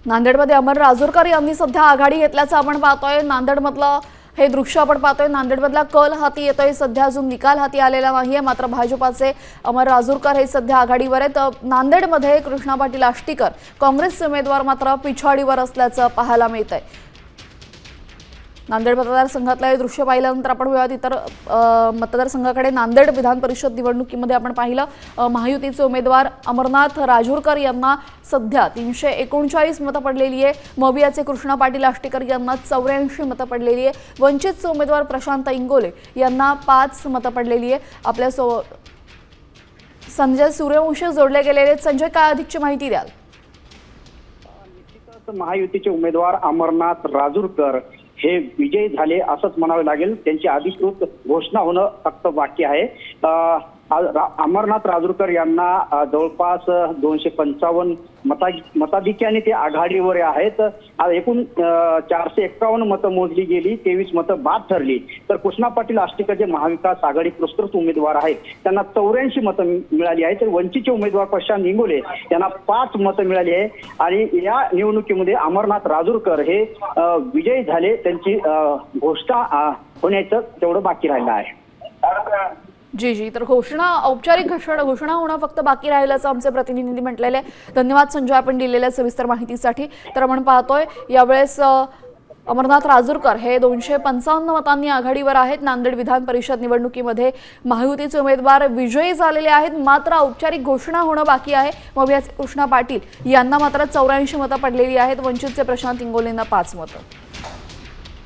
नांदेडमध्ये अमर राजूरकर यांनी सध्या आघाडी घेतल्याचं आपण पाहतोय। नांदेडमधलं हे दृश्य आपण पाहतोय। नांदेडमधला कल हाती येतोय। सध्या अजून निकाल हाती आलेला नाहीये, मात्र भाजपाचे अमर राजूरकर हे सध्या आघाडीवर आहेत। नांदेडमध्ये कृष्णा पाटील आष्टीकर काँग्रेसचे उमेदवार मात्र पिछाडीवर असल्याचं पाहायला मिळतंय। नांदेड मतदारसंघातलं हे दृश्य पाहिल्यानंतर आपण वळूयात इतर मतदारसंघाकडे। नांदेड विधान परिषद निवडणुकीमध्ये आपण पाहिलं महायुतीचे उमेदवार अमरनाथ राजूरकर यांना सध्या 339 मतं पडलेली आहे। मवियाचे कृष्णा पाटील आष्टीकर यांना 84 मतं पडलेली आहे। वंचितचे उमेदवार प्रशांत इंगोले यांना 5 मतं पडलेली आहे। आपल्या संजय सूर्यवंशी जोडले गेलेले आहेत। संजय, काय अधिकची माहिती द्याल? निश्चितच महायुतीचे उमेदवार अमरनाथ राजूरकर हे विजयी झाले असंच म्हणावे लागेल। त्यांची अधिकृत घोषणा होणं फक्त बाकी आहे। अमरनाथ राजूरकर यांना जवळपास 255 मताधिक्याने ते आघाडीवर आहेत। एकूण 451 मतं मोजली गेली, 23 मतं बाद ठरली। तर कृष्णा पाटील आष्टीकर जे महाविकास आघाडी पुरस्कृत उमेदवार आहेत त्यांना 84 मतं मिळाली आहेत। तर वंचितचे उमेदवार प्रशांत इंगोले यांना 5 मतं मिळाली आहे। आणि या निवडणुकीमध्ये अमरनाथ राजूरकर हे विजयी झाले। त्यांची घोषणा होण्याचं तेवढं बाकी राहिलं आहे। जी, तर औपचारिक घोषणा होणं फक्त बाकी राहिल्याचं आमचे प्रतिनिधी म्हटलेले। धन्यवाद संजय, आपण दिलेल्या सविस्तर माहितीसाठी। तर आपण पाहतोय यावेळेस अमरनाथ राजूरकर हे 255 मतांनी आघाडीवर आहेत। नांदेड विधान परिषद निवडणुकीमध्ये महायुतीचे उमेदवार विजयी झालेले आहेत, मात्र औपचारिक घोषणा होणं बाकी आहे। मवियाचे कृष्णा पाटील यांना मात्र 84 मतं पडलेली आहेत। वंचितचे प्रशांत इंगोलेंना 5 मतं।